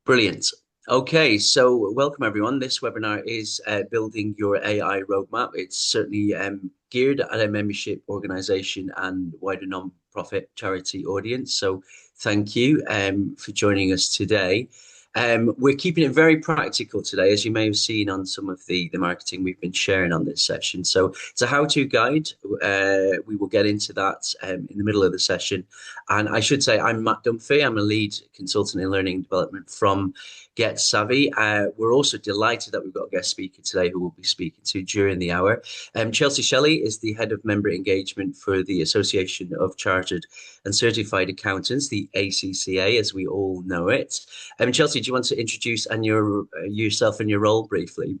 Brilliant. Okay, so welcome everyone. This webinar is building your AI roadmap. It's certainly geared at a membership organization and wider non-profit charity audience. So thank you for joining us today. We're keeping it very practical today, as you may have seen on some of the marketing we've been sharing on this session. So it's a how-to guide. We will get into that in the middle of the session. And I should say, I'm Matt Dunphy. I'm a lead consultant in learning and development from Get Savvy. We're also delighted that we've got a guest speaker today who we'll be speaking to during the hour. Chelsea Shelley is the head of member engagement for the Association of Chartered and Certified Accountants, the ACCA, as we all know it. Chelsea, do you want to introduce yourself and your role briefly?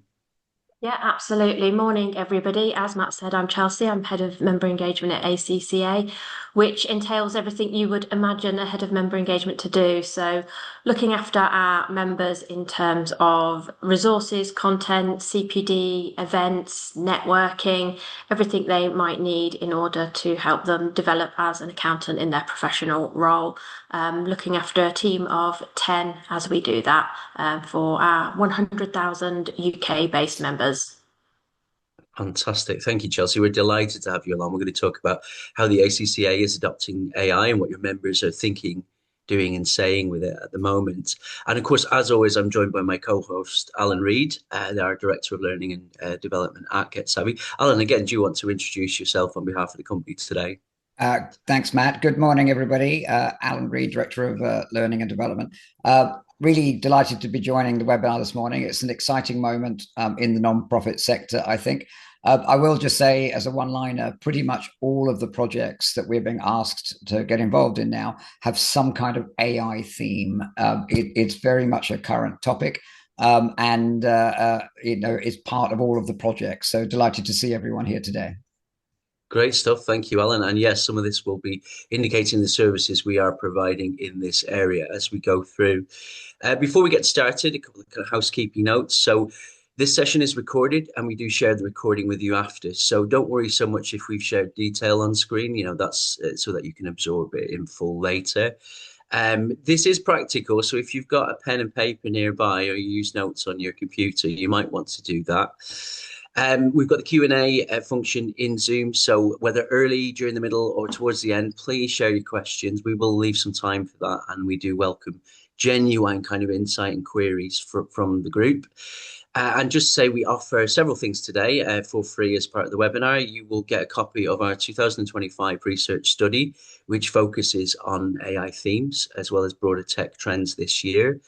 Yeah, absolutely. Morning, everybody. As Matt said, I'm Chelsea. I'm head of member engagement at ACCA, which entails everything you would imagine a head of member engagement to do. So, looking after our members in terms of resources, content, CPD, events, networking, everything they might need in order to help them develop as an accountant in their professional role. Looking after a team of 10 as we do that for our 100,000 UK-based members. Fantastic. Thank you, Chelsea. We're delighted to have you along. We're going to talk about how the ACCA is adopting AI and what your members are thinking, doing, and saying with it at the moment. And of course, as always, I'm joined by my co-host, Alan Reid, our Director of Learning and Development at Get Savvy. Alan, again, do you want to introduce yourself on behalf of the company today? Thanks, Matt. Good morning, everybody. Alan Reid, Director of Learning and Development. Really delighted to be joining the webinar this morning. It's an exciting moment in the non-profit sector, I think. I will just say, as a one-liner, pretty much all of the projects that we're being asked to get involved in now have some kind of AI theme. It's very much a current topic, and it's part of all of the projects. So delighted to see everyone here today. Kind Thank you, Alan. And yes, some of this will be indicating the services we are providing in this area as we go through. Before we get started, a couple of kind of housekeeping notes. So this session is recorded and we do share the recording with you after. So don't worry so much if we've shared detail on screen, that's so that you can absorb it in full later. This is practical, so if you've got a pen and paper nearby or you use notes on your computer, you might want to do that. We've got the Q&A function in Zoom, so whether early, during the middle, or towards the end, please share your questions. We will leave some time for that, and we do welcome genuine kind of insight and queries from the group. And just to say, we offer several things today for free as part of the webinar. You will get a copy of our 2025 research study, which focuses on AI themes as well as broader tech trends this year.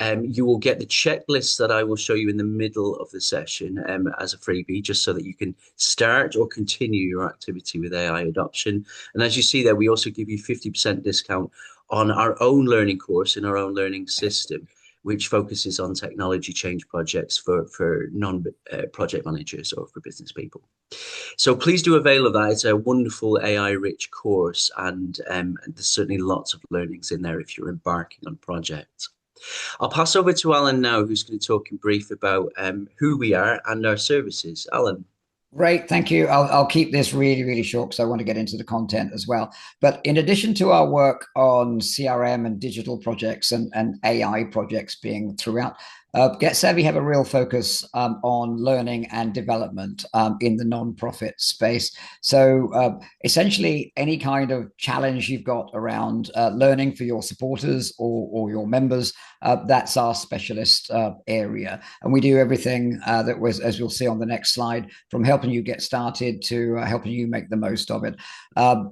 You will get the checklist that I will show you in the middle of the session as a freebie, just so that you can start or continue your activity with AI adoption. And as you see there, we also give you 50% discount on our own learning course in our own learning system, which focuses on technology change projects for non-project managers or for business people. So please do avail of that. It's a wonderful AI-rich course, and there's certainly lots of learnings in there if you're embarking on projects. I'll pass over to Alan now, who's going to talk in brief about who we are and our services. Alan. Great, thank you. I'll keep this really, really short because I want to get into the content as well. But in addition to our work on CRM and digital projects and AI projects being throughout, Get Savvy have a real focus on learning and development in the non-profit space. So essentially, any kind of challenge you've got around learning for your supporters or your members, that's our specialist area. And we do everything that was, as you'll see on the next slide, from helping you get started to helping you make the most of it.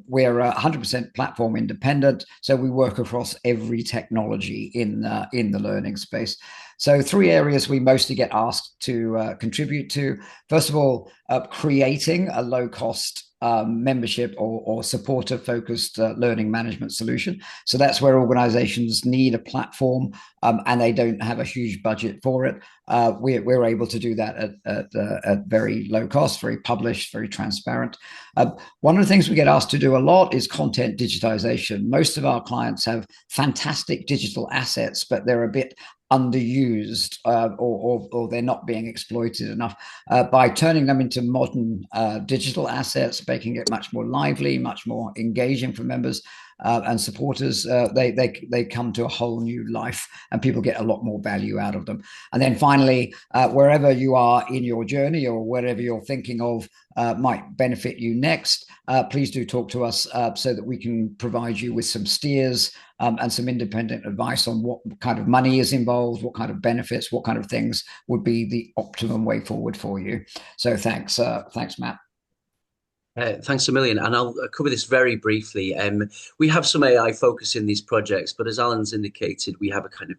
We're 100% platform independent, so we work across every technology in the learning space. So three areas we mostly get asked to contribute to. First of all, creating a low-cost membership or supporter-focused learning management solution. So that's where organizations need a platform and they don't have a huge budget for it. We're able to do that at very low cost, very published, very transparent. One of the things we get asked to do a lot is content digitization. Most of our clients have fantastic digital assets, but they're a bit underused, or they're not being exploited enough. By turning them into modern digital assets, making it much more lively, much more engaging for members and supporters, they come to a whole new life, and people get a lot more value out of them. And then finally, wherever you are in your journey, or wherever you're thinking of might benefit you next, please do talk to us so that we can provide you with some steers and some independent advice on what kind of money is involved, what kind of benefits, what kind of things would be the optimum way forward for you. So thanks, Matt. Thanks a million, and I'll cover this very briefly. We have some AI focus in these projects, but as Alan's indicated, we have a kind of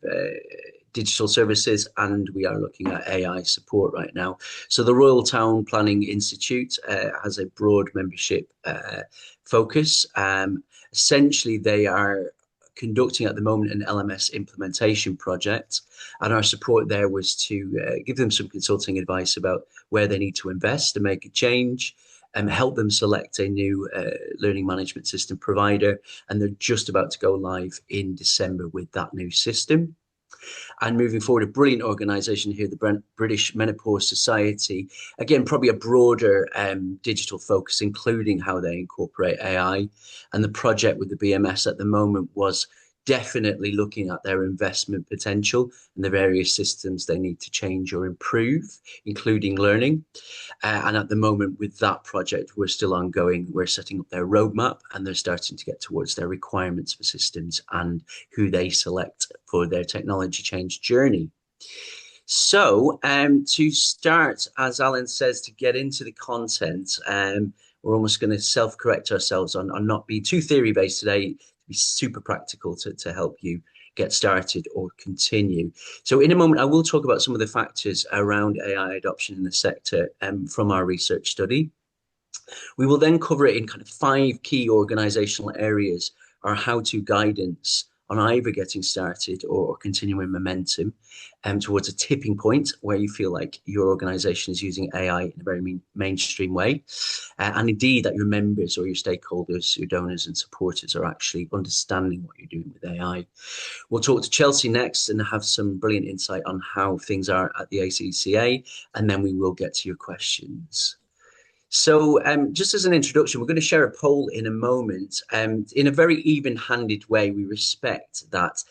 digital services, and we are looking at AI support right now. So the Royal Town Planning Institute has a broad membership focus. Essentially, they are conducting at the moment an LMS implementation project, and our support there was to give them some consulting advice about where they need to invest to make a change, and help them select a new learning management system provider. And they're just about to go live in December with that new system. And moving forward, a brilliant organisation here, the British Menopause Society. Again, probably a broader digital focus, including how they incorporate AI. And the project with the BMS at the moment was definitely looking at their investment potential and the various systems they need to change or improve, including learning. And at the moment with that project, we're still ongoing. We're setting up their roadmap, and they're starting to get towards their requirements for systems and who they select for their technology change journey. So to start, as Alan says, to get into the content, we're almost going to self-correct ourselves on not being too theory-based today, to be super practical to help you get started or continue. So in a moment, I will talk about some of the factors around AI adoption in the sector from our research study. We will then cover it in kind of 5 key organizational areas: our how-to guidance on either getting started or continuing momentum towards a tipping point where you feel like your organization is using AI in a very mainstream way. And indeed that your members or your stakeholders, your donors and supporters are actually understanding what you're doing with AI. We'll talk to Chelsea next and have some brilliant insight on how things are at the ACCA, and then we will get to your questions. So just as an introduction, we're going to share a poll in a moment. In a very even-handed way, we respect that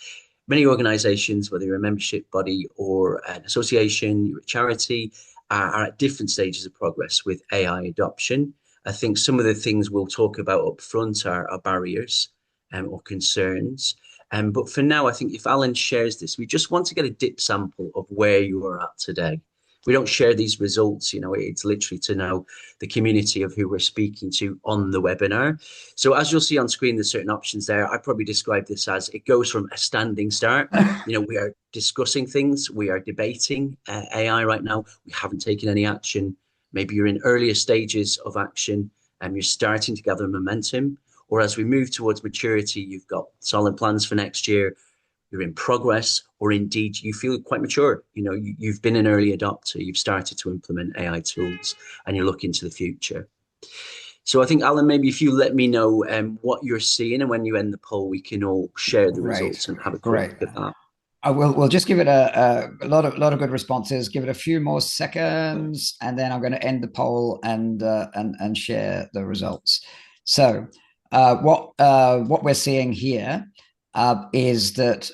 many organizations, whether you're a membership body or an association, you're a charity, are at different stages of progress with AI adoption. I think some of the things we'll talk about up front are barriers or concerns. But for now, I think if Alan shares this, we just want to get a dip sample of where you are at today. We don't share these results, it's literally to know the community of who we're speaking to on the webinar. So as you'll see on screen, there's certain options there. I probably describe this as it goes from a standing start. We are discussing things. We are debating AI right now. We haven't taken any action. Maybe you're in earlier stages of action and you're starting to gather momentum. Or as we move towards maturity, you've got solid plans for next year. You're in progress, or indeed you feel quite mature. You've been an early adopter, you've started to implement AI tools, and you're looking to the future. So I think, Alan, maybe if you let me know what you're seeing, and when you end the poll, we can all share the results and have a quick look at that. We'll just give it a lot of good responses. Give it a few more seconds, and then I'm going to end the poll and share the results. So what we're seeing here is that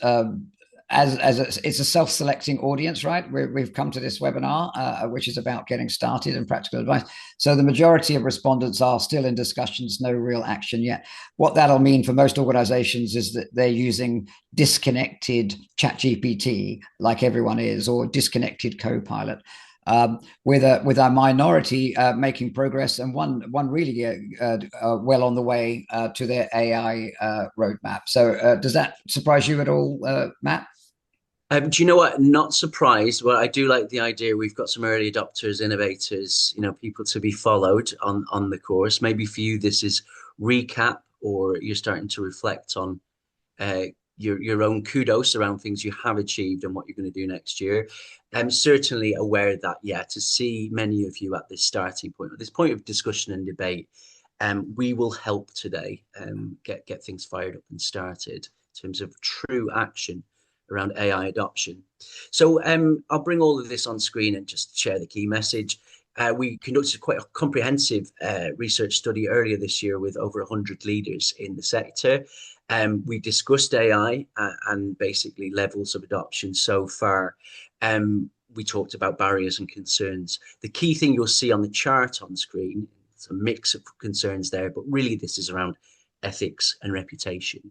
it's a self-selecting audience, right? We've come to this webinar, which is about getting started and practical advice. So the majority of respondents are still in discussions, no real action yet. What that'll mean for most organizations is that they're using disconnected ChatGPT, like everyone is, or disconnected Copilot. With a minority making progress, and one really well on the way to their AI roadmap. So does that surprise you at all, Matt? Do you know what? Not surprised. Well, I do like the idea. We've got some early adopters, innovators, people to be followed on the course. Maybe for you, this is recap, or you're starting to reflect on your own kudos around things you have achieved and what you're going to do next year. I'm certainly aware that, to see many of you at this starting point, at this point of discussion and debate, we will help today get things fired up and started in terms of true action around AI adoption. So I'll bring all of this on screen and just share the key message. We conducted quite a comprehensive research study earlier this year with over 100 leaders in the sector. We discussed AI and basically levels of adoption so far. We talked about barriers and concerns. The key thing you'll see on the chart on screen, it's a mix of concerns there, but really this is around ethics and reputation.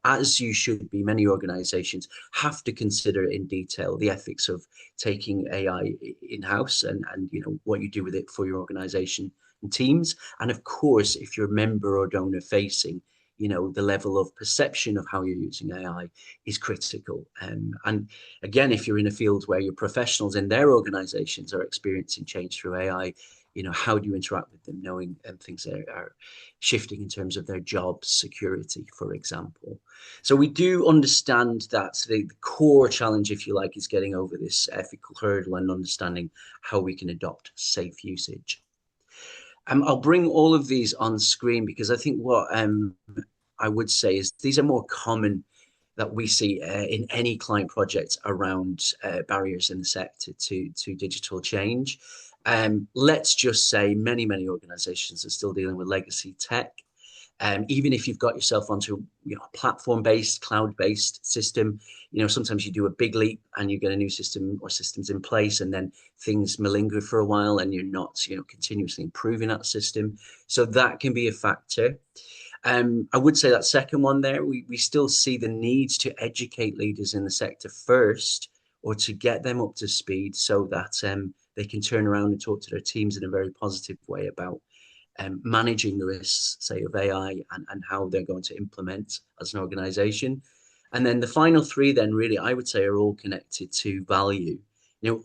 As you should be, many organizations have to consider in detail the ethics of taking AI in-house and what you do with it for your organization and teams. And of course, if you're member or donor facing, the level of perception of how you're using AI is critical. And again, if you're in a field where your professionals in their organizations are experiencing change through AI, how do you interact with them, knowing things are shifting in terms of their job security, for example. So we do understand that the core challenge, if you like, is getting over this ethical hurdle and understanding how we can adopt safe usage. I'll bring all of these on screen because I think what I would say is these are more common that we see in any client project around barriers in the sector to digital change. Let's just say many organizations are still dealing with legacy tech. Even if you've got yourself onto a platform-based, cloud-based system, sometimes you do a big leap and you get a new system or systems in place, and then things malinger for a while, and you're not, continuously improving that system. So that can be a factor. I would say that second one there, we still see the need to educate leaders in the sector first, or to get them up to speed so that they can turn around and talk to their teams in a very positive way about managing the risks, say, of AI and how they're going to implement as an organization. And then the final three then really, I would say, are all connected to value.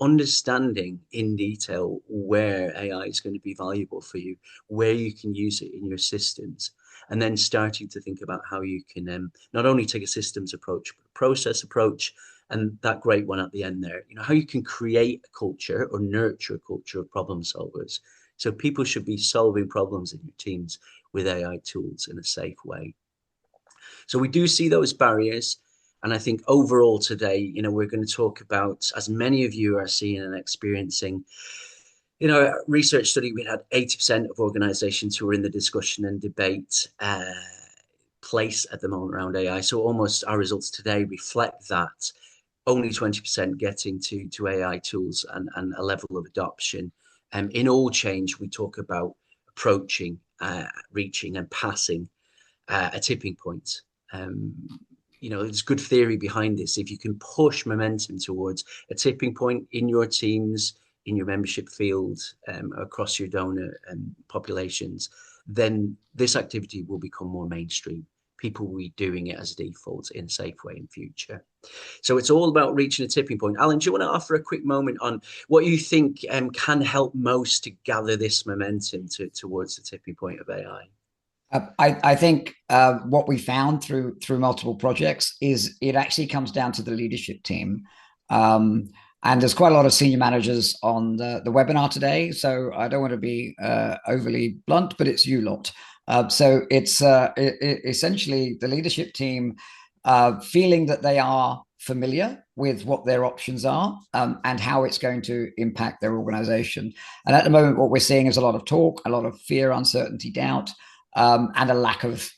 Understanding in detail where AI is going to be valuable for you, where you can use it in your systems, and then starting to think about how you can not only take a systems approach, but a process approach, and that great one at the end there, how you can create a culture or nurture a culture of problem solvers. So people should be solving problems in your teams with AI tools in a safe way. So we do see those barriers. And I think overall today, we're going to talk about, as many of you are seeing and experiencing, a research study, we had 80% of organizations who were in the discussion and debate place at the moment around AI. So almost our results today reflect that. Only 20% getting to AI tools and a level of adoption. In all change, we talk about approaching, reaching and passing a tipping point. There's good theory behind this. If you can push momentum towards a tipping point in your teams, in your membership field, across your donor populations, then this activity will become more mainstream. People will be doing it as a default in a safe way in future. So it's all about reaching a tipping point. Alan, do you want to offer a quick moment on what you think can help most to gather this momentum towards the tipping point of AI? I think what we found through multiple projects is it actually comes down to the leadership team. And there's quite a lot of senior managers on the webinar today, so I don't want to be overly blunt, but it's you lot. So it's essentially the leadership team feeling that they are familiar with what their options are and how it's going to impact their organization. And at the moment, what we're seeing is a lot of talk, a lot of fear, uncertainty, doubt, and a lack of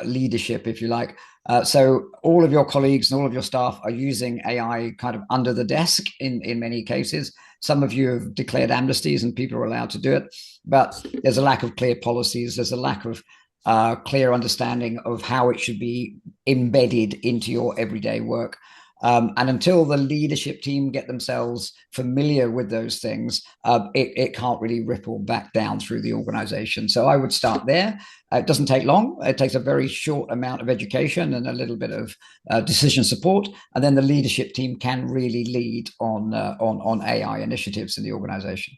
leadership, if you like. So all of your colleagues and all of your staff are using AI kind of under the desk in many cases. Some of you have declared amnesties and people are allowed to do it, but there's a lack of clear policies. There's a lack of clear understanding of how it should be embedded into your everyday work. And until the leadership team get themselves familiar with those things, it can't really ripple back down through the organization. So I would start there. It doesn't take long. It takes a very short amount of education and a little bit of decision support. And then the leadership team can really lead on AI initiatives in the organization.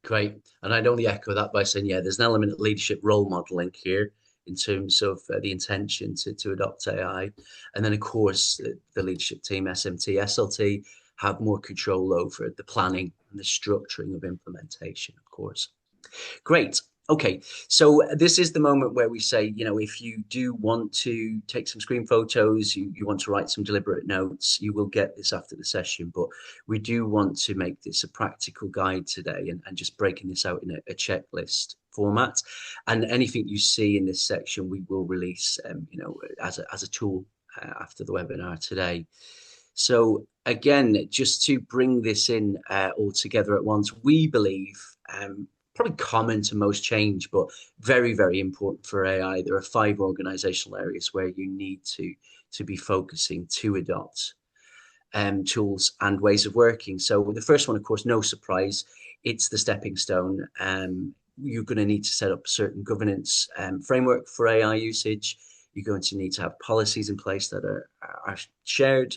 Great. And I'd only echo that by saying, there's an element of leadership role modeling here in terms of the intention to adopt AI. And then, of course, the leadership team, SMT, SLT, have more control over the planning and the structuring of implementation, of course. Great. Okay, so this is the moment where we say, if you do want to take some screen photos, you want to write some deliberate notes, you will get this after the session. But we do want to make this a practical guide today and just breaking this out in a checklist format. And anything you see in this section, we will release, as a tool after the webinar today. So again, just to bring this in all together at once, we believe probably common to most change, but very, very important for AI. There are 5 organizational areas where you need to be focusing to adopt tools and ways of working. So the first one, of course, no surprise, it's the stepping stone. You're going to need to set up certain governance framework for AI usage. You're going to need to have policies in place that are shared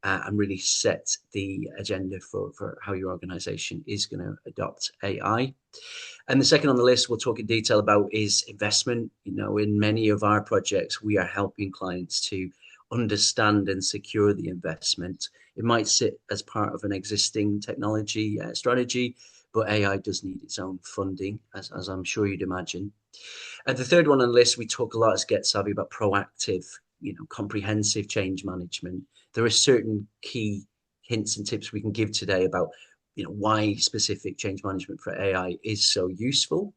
and really set the agenda for how your organization is going to adopt AI. And the second on the list we'll talk in detail about is investment. In many of our projects, we are helping clients to understand and secure the investment. It might sit as part of an existing technology strategy, but AI does need its own funding, as I'm sure you'd imagine. And the third one on the list, we talk a lot as Get Savvy about proactive, comprehensive change management. There are certain key hints and tips we can give today about, why specific change management for AI is so useful.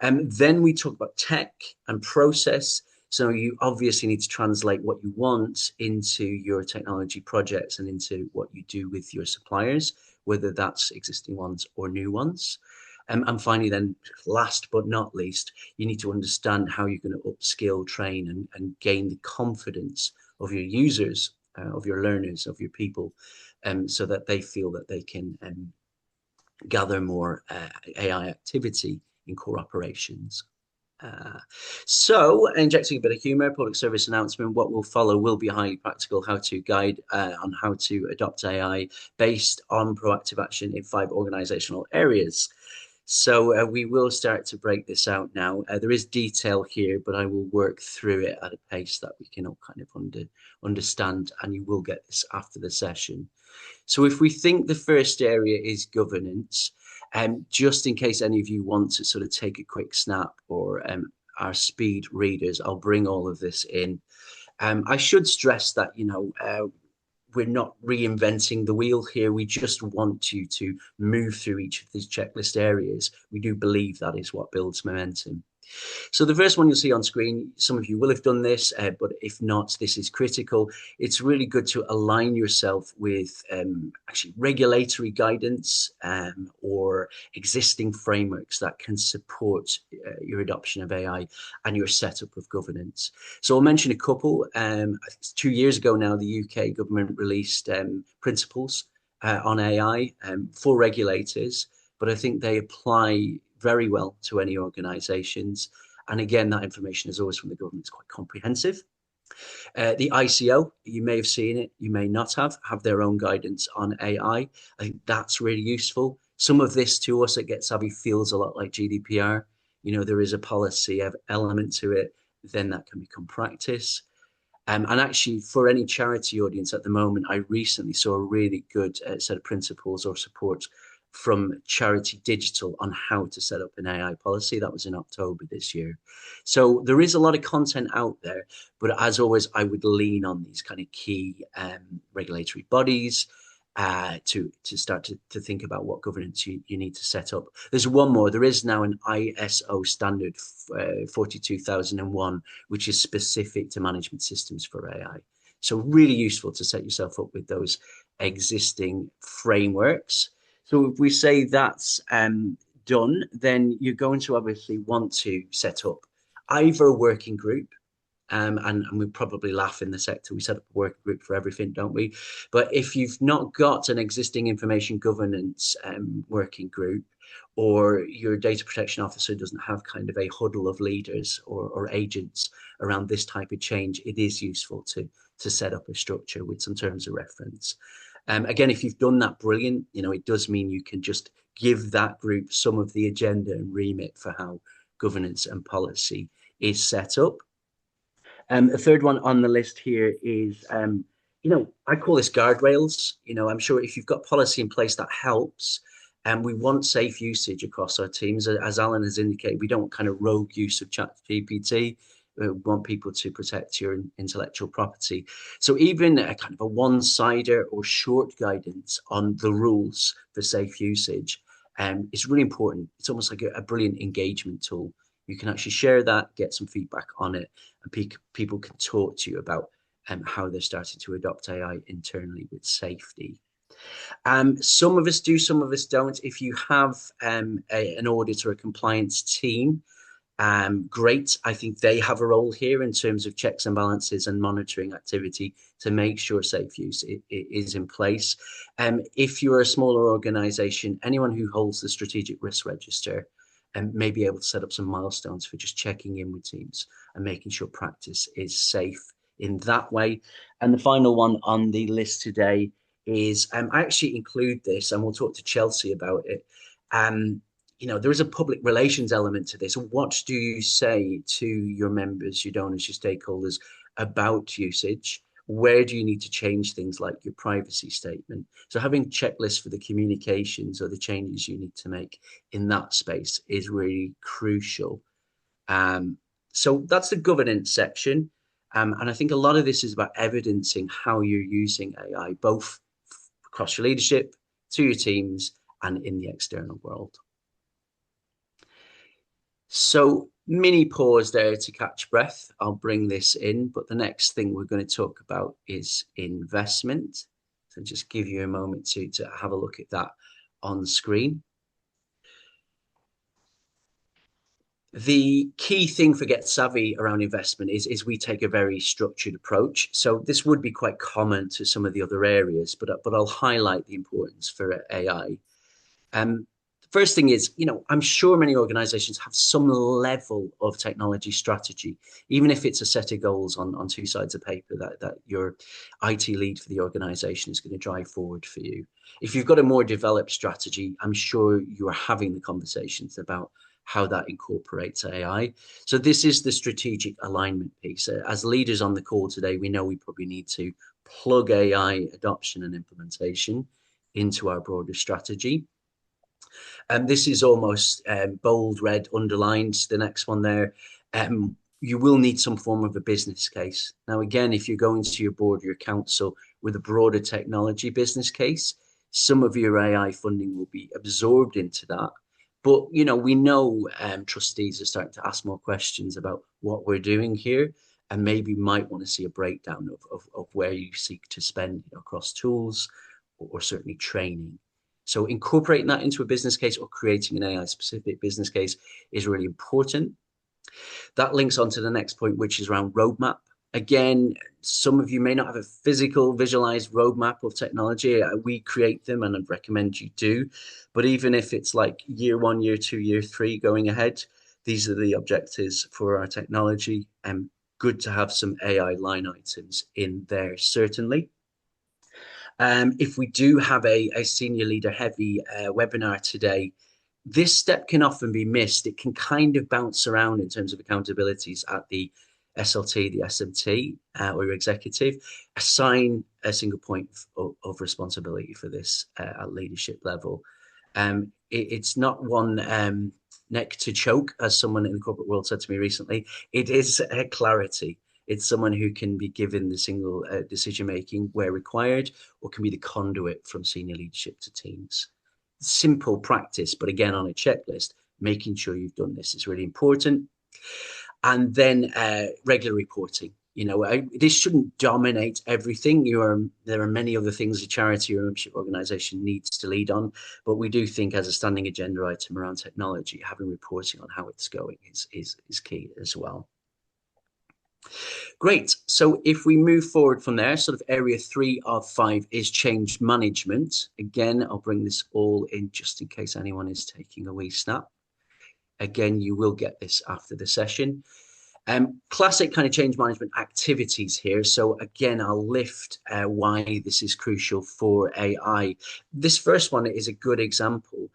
Then we talk about tech and process. So you obviously need to translate what you want into your technology projects and into what you do with your suppliers, whether that's existing ones or new ones. And finally, then, last but not least, you need to understand how you're going to upskill, train, and gain the confidence of your users, of your learners, of your people, so that they feel that they can gather more AI activity in core operations. So, injecting a bit of humor, public service announcement, what will follow will be a highly practical how-to guide on how to adopt AI based on proactive action in 5 organizational areas. So we will start to break this out now. There is detail here, but I will work through it at a pace that we can all kind of understand, and you will get this after the session. So if we think the first area is governance, just in case any of you want to sort of take a quick snap or our speed readers, I'll bring all of this in. I should stress that, we're not reinventing the wheel here. We just want you to move through each of these checklist areas. We do believe that is what builds momentum. So the first one you'll see on screen, some of you will have done this, but if not, this is critical. It's really good to align yourself with actually regulatory guidance or existing frameworks that can support your adoption of AI and your setup of governance. So I'll mention a couple. 2 years ago now, the UK government released principles on AI for regulators, but I think they apply very well to any organizations. And again, that information is always from the government. It's quite comprehensive. The ICO, you may have seen it, you may not have their own guidance on AI. I think that's really useful. Some of this to us at Get Savvy feels a lot like GDPR. There is a policy element to it, then that can become practice. And actually, for any charity audience at the moment, I recently saw a really good set of principles or support from Charity Digital on how to set up an AI policy. That was in October this year. So there is a lot of content out there, but as always, I would lean on these kind of key regulatory bodies to start to think about what governance you need to set up. There's one more. There is now an ISO standard 42001, which is specific to management systems for AI. So really useful to set yourself up with those existing frameworks. So if we say that's done, then you're going to obviously want to set up either a working group, and we probably laugh in the sector. We set up a working group for everything, don't we? But if you've not got an existing information governance working group, or your data protection officer doesn't have kind of a huddle of leaders or agents around this type of change, it is useful to set up a structure with some terms of reference. Again, if you've done that, brilliant. It does mean you can just give that group some of the agenda and remit for how governance and policy is set up. The third one on the list here is, I call this guardrails. I'm sure if you've got policy in place, that helps. And we want safe usage across our teams. As Alan has indicated, we don't want kind of rogue use of ChatGPT. We want people to protect your intellectual property. So even a kind of a one-sider or short guidance on the rules for safe usage is really important. It's almost like a brilliant engagement tool. You can actually share that, get some feedback on it, and people can talk to you about how they're starting to adopt AI internally with safety. Some of us do, some of us don't. If you have an audit or a compliance team, great. I think they have a role here in terms of checks and balances and monitoring activity to make sure safe use is in place. If you're a smaller organization, anyone who holds the strategic risk register may be able to set up some milestones for just checking in with teams and making sure practice is safe in that way. And the final one on the list today is I actually include this, and we'll talk to Chelsea about it. There is a public relations element to this. What do you say to your members, your donors, your stakeholders about usage? Where do you need to change things like your privacy statement? So having checklists for the communications or the changes you need to make in that space is really crucial. So that's the governance section. And I think a lot of this is about evidencing how you're using AI, both across your leadership, to your teams, and in the external world. So mini pause there to catch breath. I'll bring this in, but the next thing we're going to talk about is investment. So just give you a moment to have a look at that on screen. The key thing for Get Savvy around investment is we take a very structured approach. So this would be quite common to some of the other areas, but I'll highlight the importance for AI. First thing is, I'm sure many organizations have some level of technology strategy, even if it's a set of goals on two sides of paper that your IT lead for the organization is going to drive forward for you. If you've got a more developed strategy, I'm sure you are having the conversations about how that incorporates AI. So this is the strategic alignment piece. As leaders on the call today, we know we probably need to plug AI adoption and implementation into our broader strategy. And this is almost bold, red, underlined. The next one there. You will need some form of a business case. Now, again, if you're going to your board, your council with a broader technology business case, some of your AI funding will be absorbed into that. But, we know trustees are starting to ask more questions about what we're doing here, and maybe might want to see a breakdown of where you seek to spend across tools or certainly training. So incorporating that into a business case or creating an AI-specific business case is really important. That links on to the next point, which is around roadmap. Again, some of you may not have a physical visualized roadmap of technology. We create them, and I'd recommend you do. But even if it's like year 1, year 2, year 3 going ahead, these are the objectives for our technology. And good to have some AI line items in there, certainly. If we do have a senior leader heavy webinar today, this step can often be missed. It can kind of bounce around in terms of accountabilities at the SLT, the SMT, or your executive. Assign a single point of responsibility for this at leadership level. It's not one neck to choke, as someone in the corporate world said to me recently. It is clarity. It's someone who can be given the single decision making where required, or can be the conduit from senior leadership to teams. Simple practice, but again, on a checklist, making sure you've done this is really important. And then regular reporting. This shouldn't dominate everything. There are many other things a charity or membership organization needs to lead on, but we do think as a standing agenda item around technology, having reporting on how it's going is key as well. Great. So if we move forward from there, sort of area 3 of 5 is change management. Again, I'll bring this all in just in case anyone is taking a wee snap. Again, you will get this after the session. Classic kind of change management activities here. So again, I'll lift why this is crucial for AI. This first one is a good example.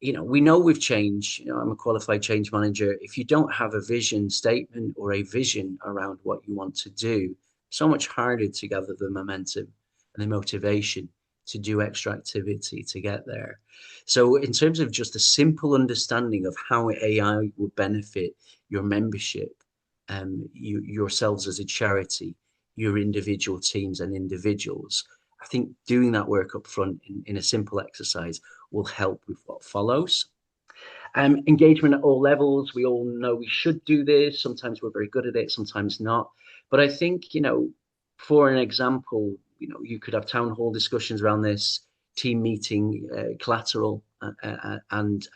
We know with change, I'm a qualified change manager. If you don't have a vision statement or a vision around what you want to do, so much harder to gather the momentum and the motivation to do extra activity to get there. So in terms of just a simple understanding of how AI will benefit your membership, yourselves as a charity, your individual teams and individuals, I think doing that work up front in a simple exercise will help with what follows. Engagement at all levels. We all know we should do this. Sometimes we're very good at it, sometimes not. But I think, for an example, you could have town hall discussions around this, team meeting, collateral and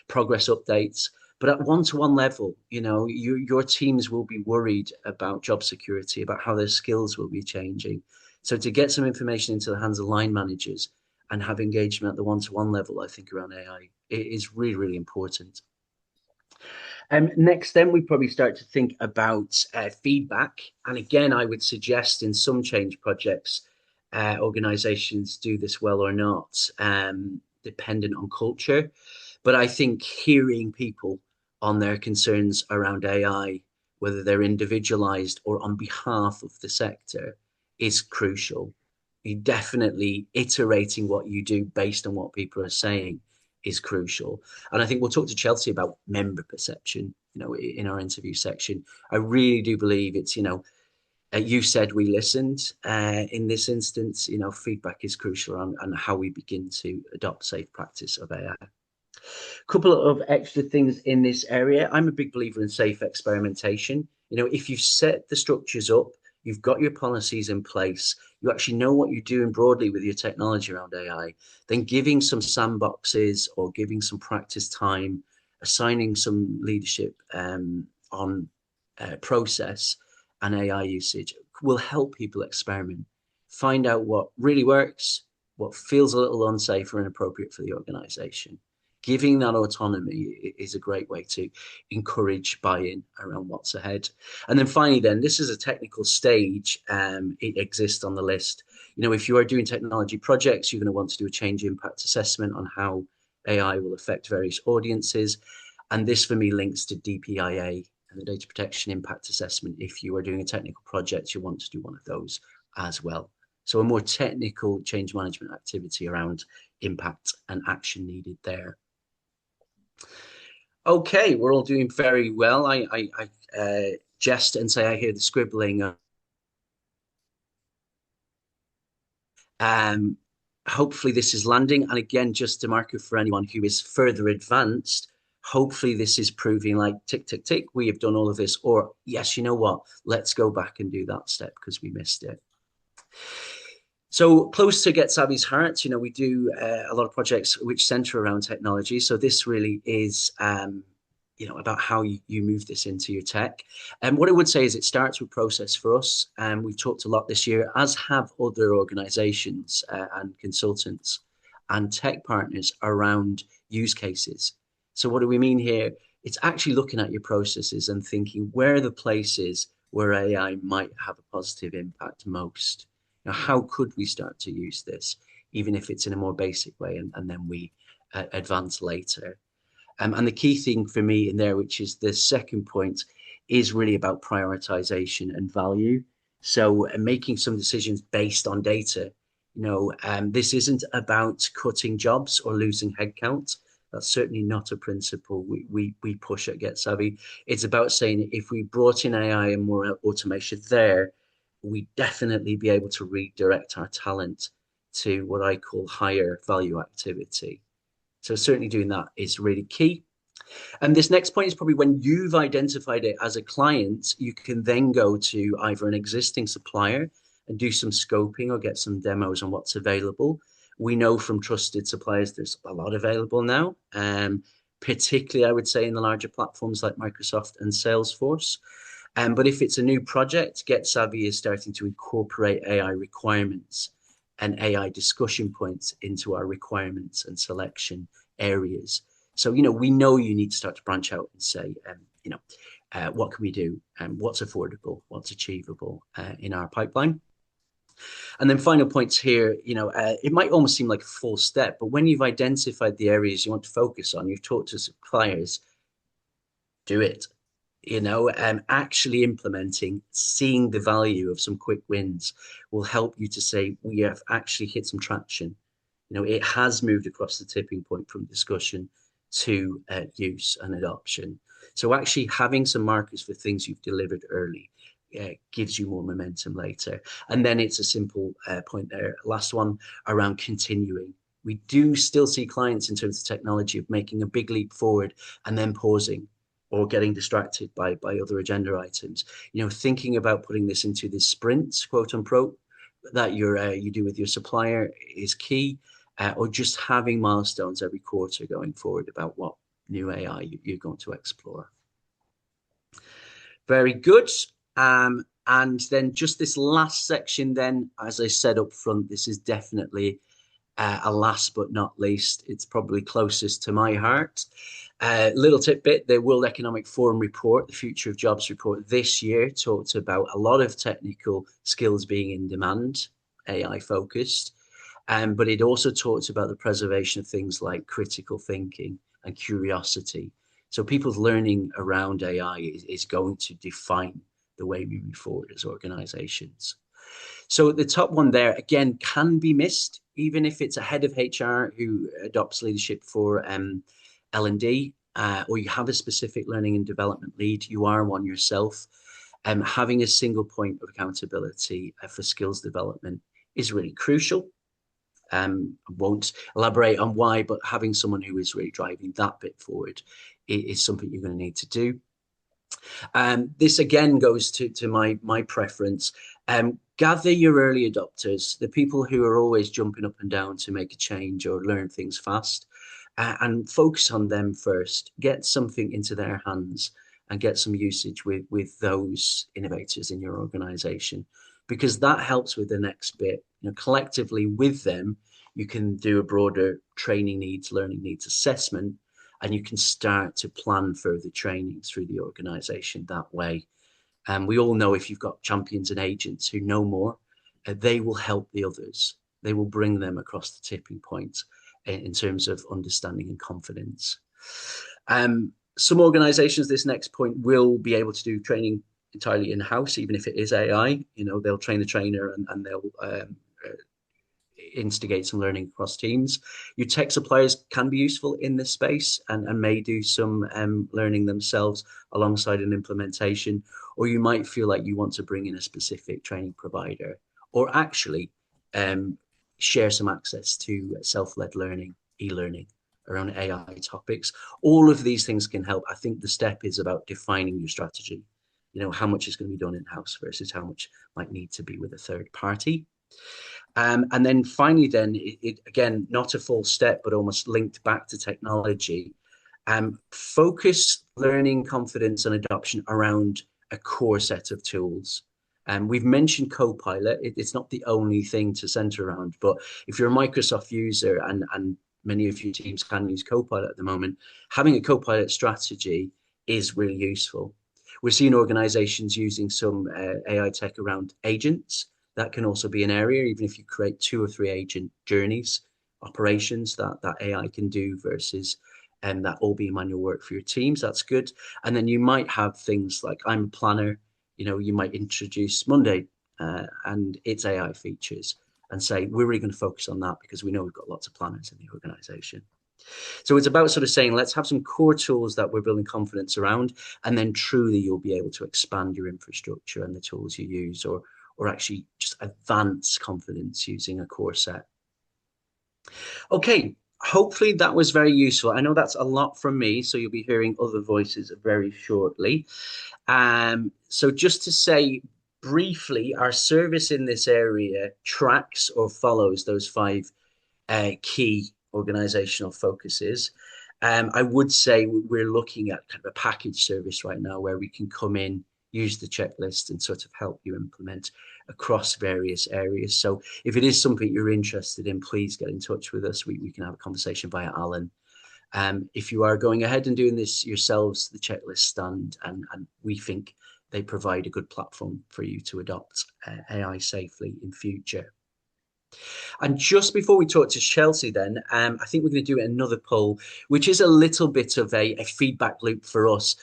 progress updates. But at one-to-one level, your teams will be worried about job security, about how their skills will be changing. So to get some information into the hands of line managers and have engagement at the one-to-one level, I think around AI is really, really important. Next, then we probably start to think about feedback. And again, I would suggest in some change projects, organizations do this well or not, dependent on culture. But I think hearing people on their concerns around AI, whether they're individualized or on behalf of the sector, is crucial. You definitely iterating what you do based on what people are saying is crucial. And I think we'll talk to Chelsea about member perception, in our interview section. I really do believe it's, you said we listened. In this instance, feedback is crucial on how we begin to adopt safe practice of AI. Couple of extra things in this area. I'm a big believer in safe experimentation. If you've set the structures up, you've got your policies in place, you actually know what you're doing broadly with your technology around AI, then giving some sandboxes or giving some practice time, assigning some leadership on process and AI usage will help people experiment, find out what really works, what feels a little unsafe or inappropriate for the organization. Giving that autonomy is a great way to encourage buy-in around what's ahead. And then finally, this is a technical stage. It exists on the list. If you are doing technology projects, you're going to want to do a change impact assessment on how AI will affect various audiences. And this for me links to DPIA and the data protection impact assessment. If you are doing a technical project, you want to do one of those as well. So a more technical change management activity around impact and action needed there. Okay, we're all doing very well. I jest and say I hear the scribbling. Hopefully this is landing. And again, just to mark it for anyone who is further advanced, hopefully this is proving like tick, tick, tick, we have done all of this. Or yes, you know what? Let's go back and do that step because we missed it. So close to Get Savvy's heart, we do a lot of projects which center around technology. So this really is, about how you move this into your tech. And what I would say is it starts with process for us. And we've talked a lot this year, as have other organizations and consultants and tech partners around use cases. So what do we mean here? It's actually looking at your processes and thinking, where are the places where AI might have a positive impact most? How could we start to use this, even if it's in a more basic way, and then we advance later? And the key thing for me in there, which is the second point, is really about prioritization and value. So making some decisions based on data. This isn't about cutting jobs or losing headcount. That's certainly not a principle we push at Get Savvy. It's about saying if we brought in AI and more automation there, we definitely be able to redirect our talent to what I call higher value activity. So certainly doing that is really key. And this next point is probably when you've identified it as a client, you can then go to either an existing supplier and do some scoping or get some demos on what's available. We know from trusted suppliers there's a lot available now, particularly I would say in the larger platforms like Microsoft and Salesforce. But if it's a new project, Get Savvy is starting to incorporate AI requirements and AI discussion points into our requirements and selection areas. So, we know you need to start to branch out and say, what can we do? And what's affordable? What's achievable in our pipeline? And then final points here, it might almost seem like a full step, but when you've identified the areas you want to focus on, you've talked to suppliers, do it. actually implementing, seeing the value of some quick wins will help you to say, we have actually hit some traction. It has moved across the tipping point from discussion to use and adoption. So actually having some markers for things you've delivered early gives you more momentum later. And then it's a simple point there. Last one around continuing. We do still see clients in terms of technology of making a big leap forward and then pausing or getting distracted by other agenda items. Thinking about putting this into this sprint, quote unquote, that you do with your supplier is key, or just having milestones every quarter going forward about what new AI you're going to explore. Very good. And then just this last section then, as I said up front, this is definitely a last but not least. It's probably closest to my heart. Little tidbit, the World Economic Forum report, the Future of Jobs report this year talked about a lot of technical skills being in demand, AI focused. But it also talks about the preservation of things like critical thinking and curiosity. So people's learning around AI is going to define the way we move forward as organizations. So the top one there, again, can be missed, even if it's a head of HR who adopts leadership for L&D, or you have a specific learning and development lead, you are one yourself. Having a single point of accountability for skills development is really crucial. I won't elaborate on why, but having someone who is really driving that bit forward is something you're going to need to do. This again goes to my preference. Gather your early adopters, the people who are always jumping up and down to make a change or learn things fast, and focus on them first. Get something into their hands and get some usage with those innovators in your organization, because that helps with the next bit. Collectively with them, you can do a broader training needs, learning needs assessment, and you can start to plan further trainings through the organization that way. And we all know if you've got champions and agents who know more, they will help the others. They will bring them across the tipping point in terms of understanding and confidence. Some organizations, this next point, will be able to do training entirely in-house, even if it is AI. They'll train the trainer and they'll instigate some learning across teams. Your tech suppliers can be useful in this space and may do some learning themselves alongside an implementation, or you might feel like you want to bring in a specific training provider, or actually share some access to self-led learning, e-learning around AI topics. All of these things can help. I think the step is about defining your strategy. How much is going to be done in-house versus how much might need to be with a third party. And then finally, then, again, not a full step, but almost linked back to technology. Focus learning, confidence, and adoption around a core set of tools. We've mentioned Copilot. It's not the only thing to center around, but if you're a Microsoft user and many of your teams can use Copilot at the moment, having a Copilot strategy is really useful. We're seeing organizations using some AI tech around agents. That can also be an area, even if you create 2 or 3 agent journeys, operations that AI can do versus that all be manual work for your teams. That's good. And then you might have things like, I'm a planner, you might introduce Monday and its AI features and say, we're really going to focus on that because we know we've got lots of planners in the organization. So it's about sort of saying, let's have some core tools that we're building confidence around, and then truly you'll be able to expand your infrastructure and the tools you use, or actually just advance confidence using a core set. Okay, hopefully that was very useful. I know that's a lot from me, so you'll be hearing other voices very shortly. So just to say briefly, our service in this area tracks or follows those 5 key organizational focuses. I would say we're looking at kind of a package service right now where we can come in, use the checklist and sort of help you implement across various areas. So if it is something you're interested in, please get in touch with us. We can have a conversation via Alan. If you are going ahead and doing this yourselves, the checklist stand, and we think they provide a good platform for you to adopt AI safely in future. And just before we talk to Chelsea then, I think we're going to do another poll, which is a little bit of a feedback loop for us.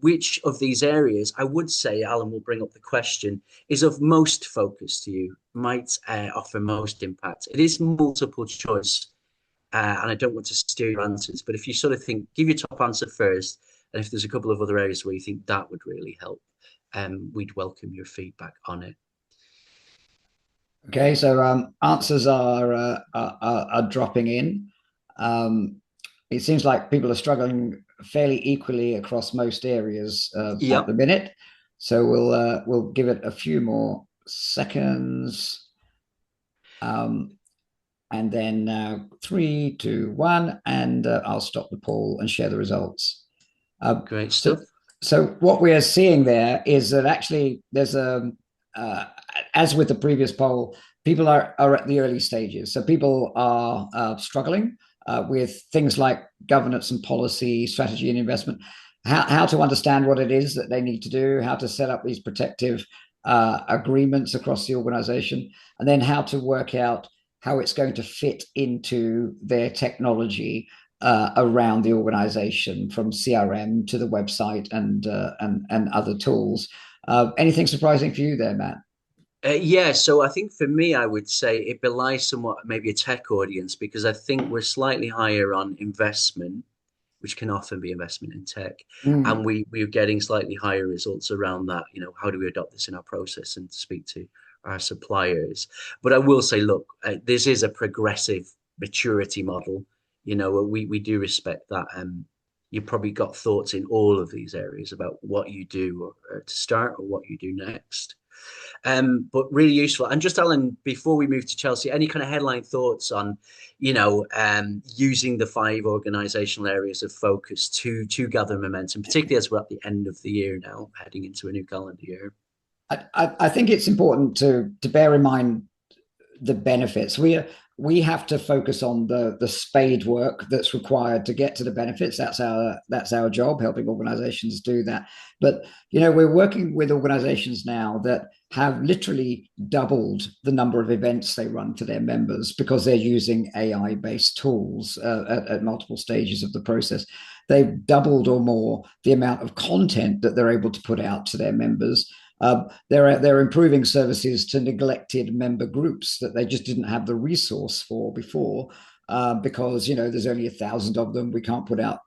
which of these areas, I would say, Alan will bring up the question, is of most focus to you, might offer most impact. It is multiple choice, and I don't want to steer your answers, but if you sort of think, give your top answer first, and if there's a couple of other areas where you think that would really help, we'd welcome your feedback on it. Okay, so answers are dropping in. It seems like people are struggling fairly equally across most areas at the Yep. minute. So we'll give it a few more seconds, and then 3, 2, 1, and I'll stop the poll and share the results. Great So, stuff. so what we are seeing there is that actually there's as with the previous poll, people are at the early stages. So people are struggling with things like governance and policy, strategy and investment, how to understand what it is that they need to do, how to set up these protective agreements across the organization, and then how to work out how it's going to fit into their technology around the organization, from CRM to the website and other tools. Anything surprising for you there, Matt? Yeah, so I think for me, I would say it belies somewhat maybe a tech audience because I think we're slightly higher on investment, which can often be investment in tech, and Mm. we're getting slightly higher results around that. How do we adopt this in our process and speak to our suppliers? But I will say, look, this is a progressive maturity model. We do respect that. You probably got thoughts in all of these areas about what you do to start or what you do next. But really useful. And just Alan, before we move to Chelsea, any kind of headline thoughts on, using the 5 organizational areas of focus to gather momentum, particularly as we're at the end of the year now, heading into a new calendar year? I think it's important to bear in mind the benefits. We have to focus on the spade work that's required to get to the benefits. That's our job, helping organizations do that. But we're working with organizations now that have literally doubled the number of events they run for their members because they're using AI-based tools at multiple stages of the process. They've doubled or more the amount of content that they're able to put out to their members. They're improving services to neglected member groups that they just didn't have the resource for before, because there's only 1,000 of them. We can't put out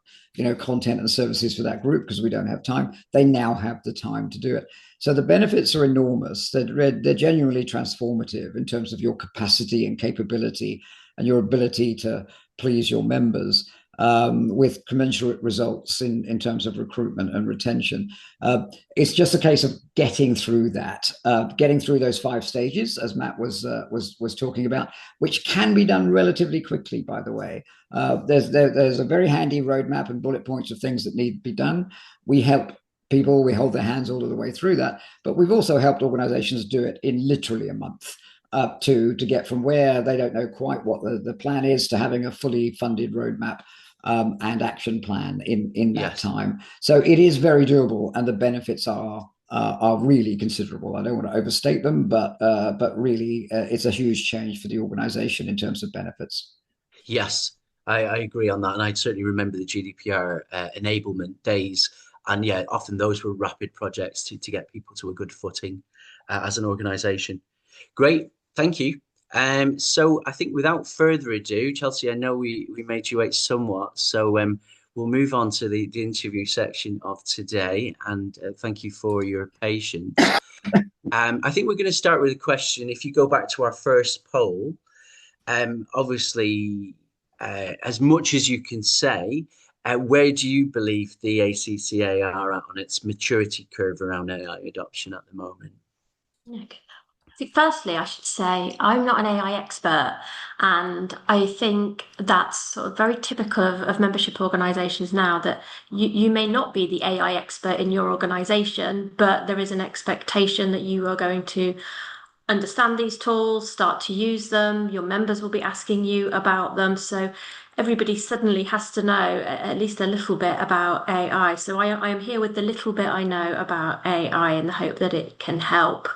content and services for that group because we don't have time. They now have the time to do it. So the benefits are enormous. They're genuinely transformative in terms of your capacity and capability and your ability to please your members, with commensurate results in terms of recruitment and retention. It's just a case of getting through that, getting through those 5 stages, as Matt was talking about, which can be done relatively quickly, by the way. There's a very handy roadmap and bullet points of things that need to be done. We help people, we hold their hands all of the way through that, but we've also helped organizations do it in literally a month. To get from where they don't know quite what the plan is to having a fully funded roadmap and action plan in that Yes. time. So it is very doable, and the benefits are really considerable. I don't want to overstate them, but really, it's a huge change for the organization in terms of benefits. Yes, I agree on that. And I certainly remember the GDPR enablement days. And yeah, often those were rapid projects to get people to a good footing as an organization. Great. Thank you. So I think without further ado, Chelsea, I know we made you wait somewhat. So we'll move on to the interview section of today. And thank you for your patience. I think we're going to start with a question. If you go back to our first poll, obviously, as much as you can say, where do you believe the ACCA are at on its maturity curve around AI adoption at the moment? Okay. Firstly, I should say I'm not an AI expert, and I think that's sort of very typical of membership organisations now, that you may not be the AI expert in your organisation, but there is an expectation that you are going to understand these tools, start to use them. Your members will be asking you about them, so everybody suddenly has to know at least a little bit about AI. So I am here with the little bit I know about AI in the hope that it can help.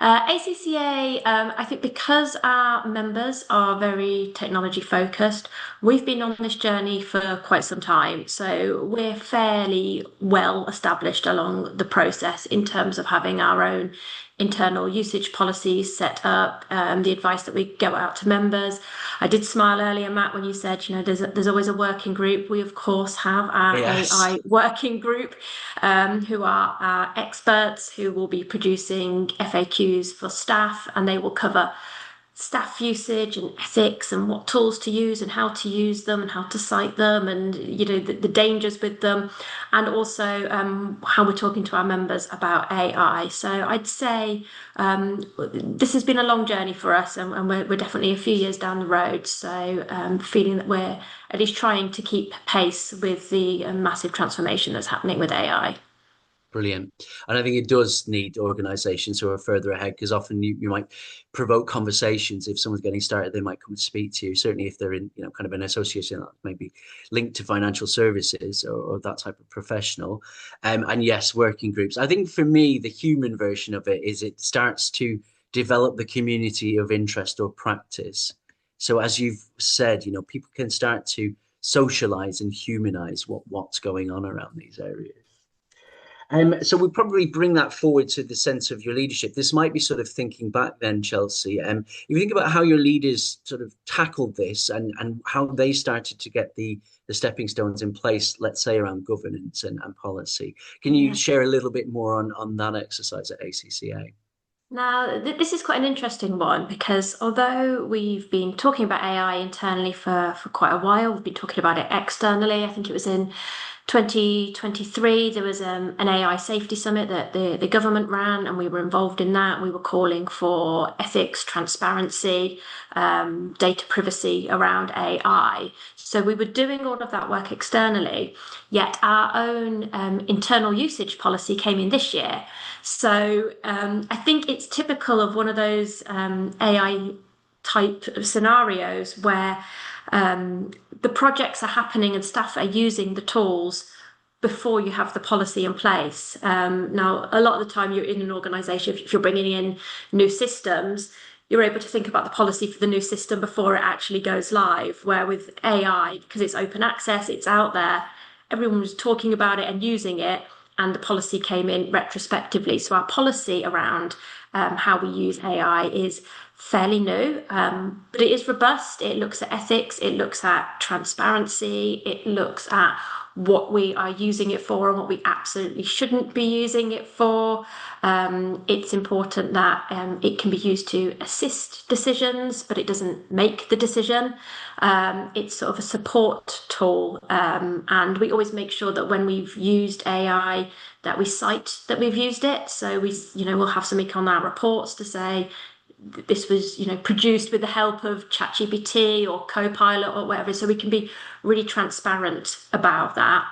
ACCA, I think because our members are very technology focused, we've been on this journey for quite some time. So we're fairly well established along the process in terms of having our own internal usage policies set up, the advice that we go out to members. I did smile earlier, Matt, when you said, there's always a working group. We, of course, have our Yes. AI working group, who are our experts who will be producing FAQs for staff, and they will cover staff usage and ethics and what tools to use and how to use them and how to cite them and the dangers with them, and also how we're talking to our members about AI. So I'd say this has been a long journey for us, and we're definitely a few years down the road. So feeling that we're at least trying to keep pace with the massive transformation that's happening with AI. Brilliant. And I think it does need organizations who are further ahead, because often you might provoke conversations. If someone's getting started, they might come to speak to you. Certainly if they're in, kind of an association that maybe linked to financial services or that type of professional. And yes, working groups. I think for me, the human version of it is it starts to develop the community of interest or practice. So as you've said, people can start to socialize and humanize what's going on around these areas. So we probably bring that forward to the sense of your leadership. This might be sort of thinking back then, Chelsea. If you think about how your leaders sort of tackled this and how they started to get the stepping stones in place, let's say around governance and policy, can you Yeah. share a little bit more on that exercise at ACCA? Now, this is quite an interesting one because although we've been talking about AI internally for quite a while, we've been talking about it externally. I think it was in 2023, there was an AI safety summit that the government ran, and we were involved in that. We were calling for ethics, transparency, data privacy around AI. So we were doing all of that work externally, yet our own internal usage policy came in this year. So I think it's typical of one of those AI type of scenarios where the projects are happening and staff are using the tools before you have the policy in place. Now, a lot of the time you're in an organisation, if you're bringing in new systems, you're able to think about the policy for the new system before it actually goes live. Where with AI, because it's open access, it's out there, everyone was talking about it and using it, and the policy came in retrospectively. So our policy around how we use AI is fairly new, but it is robust. It looks at ethics, it looks at transparency, it looks at what we are using it for and what we absolutely shouldn't be using it for. It's important that it can be used to assist decisions, but it doesn't make the decision. It's sort of a support tool, and we always make sure that when we've used AI, that we cite that we've used it. So we'll have something on our reports to say this was, produced with the help of ChatGPT or Copilot or whatever. So we can be really transparent about that.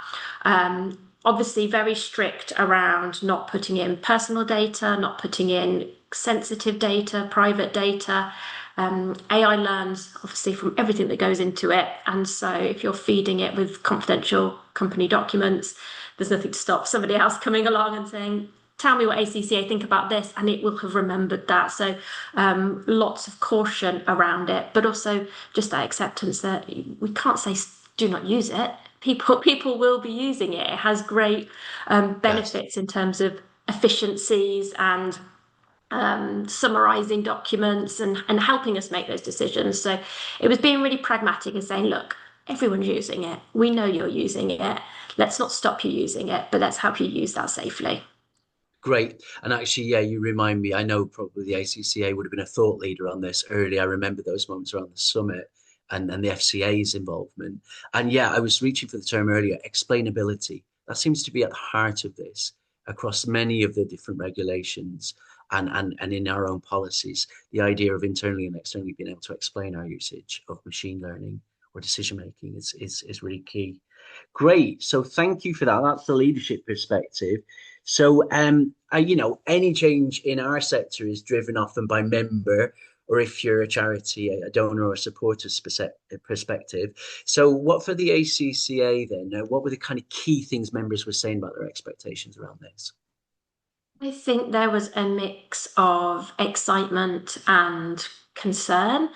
Obviously, very strict around not putting in personal data, not putting in sensitive data, private data. AI learns obviously from everything that goes into it. And so if you're feeding it with confidential company documents, there's nothing to stop somebody else coming along and saying, tell me what ACCA think about this, and it will have remembered that. So lots of caution around it, but also just that acceptance that we can't say do not use it. People will be using it. It has great benefits in terms of efficiencies and summarizing documents and helping us make those decisions. So it was being really pragmatic and saying, look, everyone's using it. We know you're using it. Let's not stop you using it, but let's help you use that safely. Great. And actually, yeah, you remind me, I know probably the ACCA would have been a thought leader on this early. I remember those moments around the summit and the FCA's involvement. And yeah, I was reaching for the term earlier, explainability. That seems to be at the heart of this across many of the different regulations and in our own policies. The idea of internally and externally being able to explain our usage of machine learning or decision making is really key. Great. So thank you for that. That's the leadership perspective. So, any change in our sector is driven often by member, or if you're a charity, a donor or a supporter's perspective. So, what for the ACCA then? What were the kind of key things members were saying about their expectations around this? I think there was a mix of excitement and concern.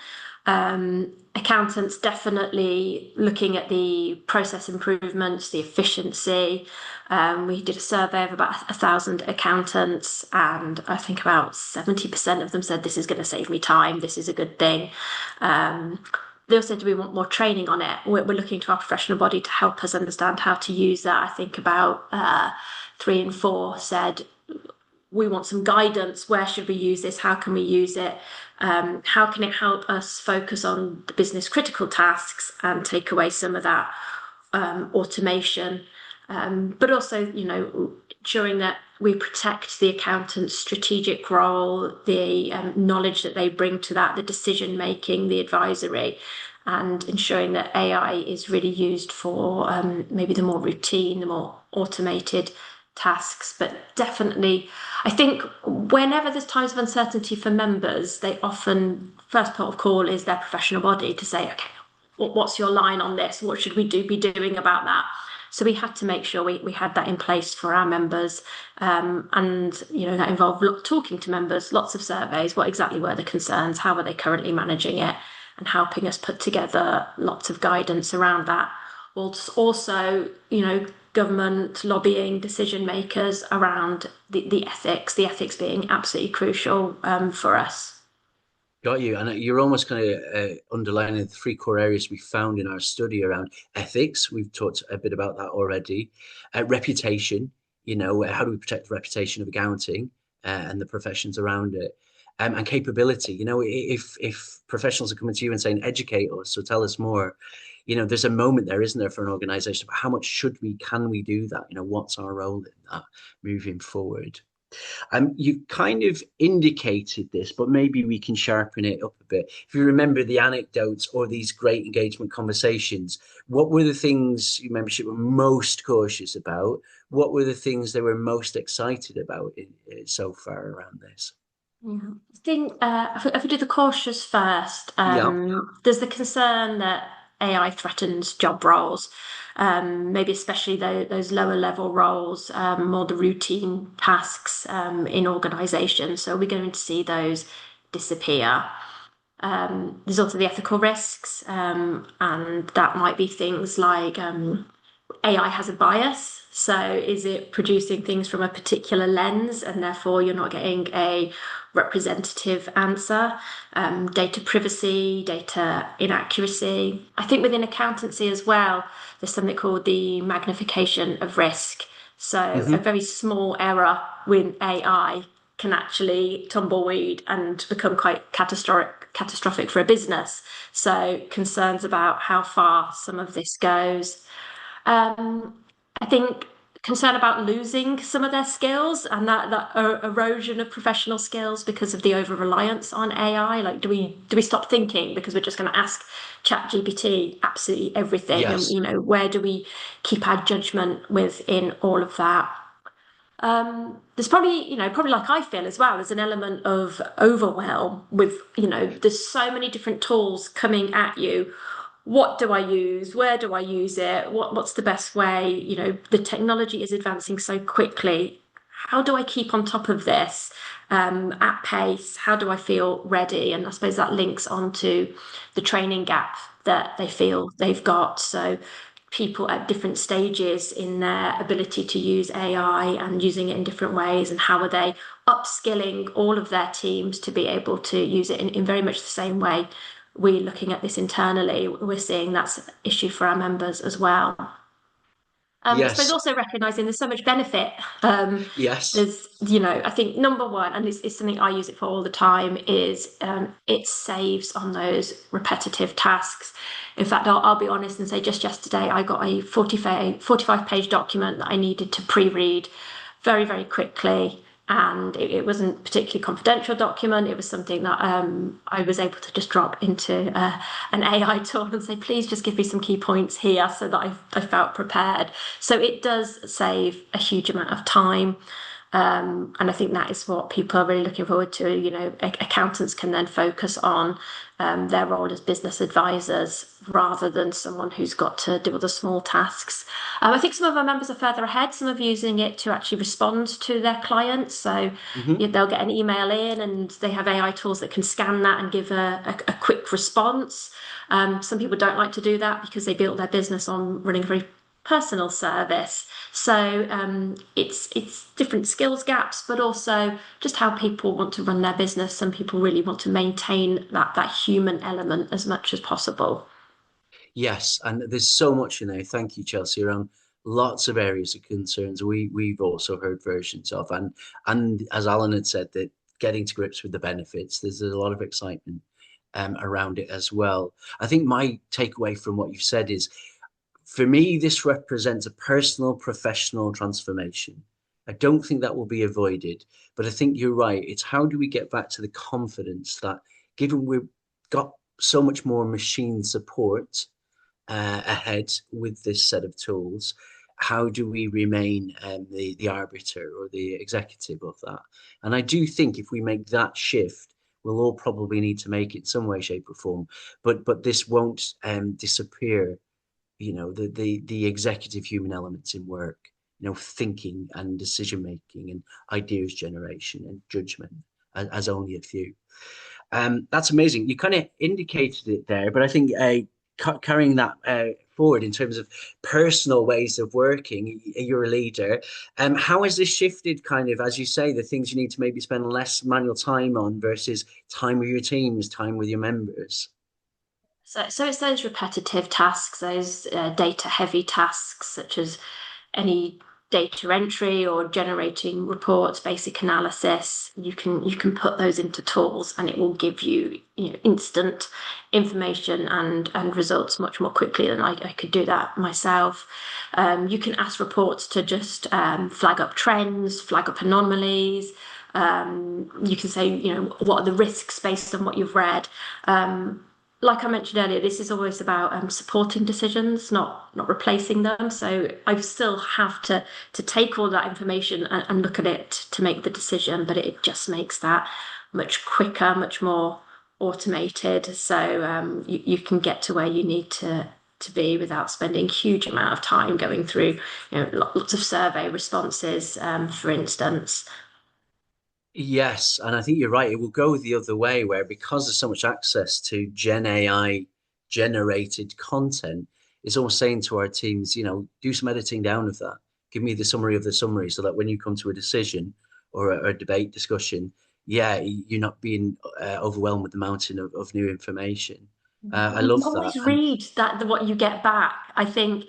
Accountants definitely looking at the process improvements, the efficiency. We did a survey of about 1,000 accountants, and I think about 70% of them said this is going to save me time, this is a good thing. They also said we want more training on it. We're looking to our professional body to help us understand how to use that. I think about 3 and 4 said we want some guidance. Where should we use this? How can we use it? How can it help us focus on the business critical tasks and take away some of that automation? But also, ensuring that we protect the accountant's strategic role, the knowledge that they bring to that, the decision making, the advisory, and ensuring that AI is really used for maybe the more routine, the more automated tasks. But definitely, I think whenever there's times of uncertainty for members, they often, first port of call is their professional body to say, okay, what's your line on this? What should we be doing about that? So we had to make sure we had that in place for our members. And, that involved talking to members, lots of surveys, what exactly were the concerns, how are they currently managing it, and helping us put together lots of guidance around that. Also, government lobbying decision makers around the ethics being absolutely crucial for us. Got you. And you're almost kind of underlining the three core areas we found in our study around ethics. We've talked a bit about that already. Reputation, how do we protect the reputation of accounting and the professions around it? And capability, if professionals are coming to you and saying, educate us or tell us more, there's a moment there, isn't there, for an organization about how much can we do that? What's our role in that moving forward? You've kind of indicated this, but maybe we can sharpen it up a bit. If you remember the anecdotes or these great engagement conversations, what were the things your membership were most cautious about? What were the things they were most excited about so far around this? Yeah. I think if we do the cautious first, Yeah. there's the concern that AI threatens job roles, maybe especially those lower level roles, more the routine tasks in organisations. So we're going to see those disappear. There's also the ethical risks, and that might be things like AI has a bias. So is it producing things from a particular lens, and therefore you're not getting a representative answer? Data privacy, data inaccuracy. I think within accountancy as well, there's something called the magnification of risk. So a very small error with AI can actually tumbleweed and become quite catastrophic for a business. So concerns about how far some of this goes. I think concern about losing some of their skills and that erosion of professional skills because of the over reliance on AI. Like, do we stop thinking because we're just going to ask ChatGPT absolutely everything? Yes. And where do we keep our judgment within all of that? There's probably like I feel as well, there's an element of overwhelm with, there's so many different tools coming at you. What do I use? Where do I use it? What's the best way? The technology is advancing so quickly. How do I keep on top of this at pace? How do I feel ready? And I suppose that links onto the training gap that they feel they've got. So people at different stages in their ability to use AI and using it in different ways, and how are they upskilling all of their teams to be able to use it in very much the same way we're looking at this internally. We're seeing that's an issue for our members as well. I suppose Yes. also recognising there's so much benefit. Yes. There's, I think number one, and it's something I use it for all the time, is it saves on those repetitive tasks. In fact, I'll be honest and say just yesterday I got a 45-page document that I needed to pre-read very, very quickly. And it wasn't a particularly confidential document. It was something that I was able to just drop into an AI tool and say, please just give me some key points here, so that I felt prepared. So it does save a huge amount of time. And I think that is what people are really looking forward to. You know, accountants can then focus on their role as business advisors rather than someone who's got to do all the small tasks. I think some of our members are further ahead. Some are using it to actually respond to their clients. So Hmm. they'll get an email in and they have AI tools that can scan that and give a quick response. Some people don't like to do that because they built their business on running a very personal service. So it's different skills gaps, but also just how people want to run their business. Some people really want to maintain that human element as much as possible. Yes, and there's so much in there. Thank you, Chelsea, around lots of areas of concerns we've also heard versions of, and as Alan had said, that getting to grips with the benefits. There's a lot of excitement around it as well. I think my takeaway from what you've said is, for me, this represents a personal, professional transformation. I don't think that will be avoided, but I think you're right. It's how do we get back to the confidence that, given we've got so much more machine support ahead with this set of tools, how do we remain the arbiter or the executive of that? And I do think if we make that shift, we'll all probably need to make it in some way, shape, or form. But this won't disappear. You know, the executive human elements in work. You know, thinking and decision making and ideas generation and judgment as only a few. That's amazing. You kind of indicated it there, but I think carrying that forward in terms of personal ways of working, you're a leader. How has this shifted, kind of, as you say, the things you need to maybe spend less manual time on versus time with your teams, time with your members? So it's those repetitive tasks, those data heavy tasks, such as any data entry or generating reports, basic analysis. You can put those into tools, and it will give you, instant information and results much more quickly than I could do that myself. You can ask reports to just flag up trends, flag up anomalies. You can say, what are the risks based on what you've read. Like I mentioned earlier, this is always about supporting decisions, not replacing them. So I still have to take all that information and look at it to make the decision, but it just makes that much quicker, much more automated. So you can get to where you need to be without spending huge amount of time going through, lots of survey responses, for instance. Yes, and I think you're right. It will go the other way, where because there's so much access to Gen AI generated content, it's almost saying to our teams, do some editing down of that. Give me the summary of the summary so that when you come to a decision or a debate discussion, yeah, you're not being overwhelmed with the mountain of new information. I You can love that. always And read that what you get back. I think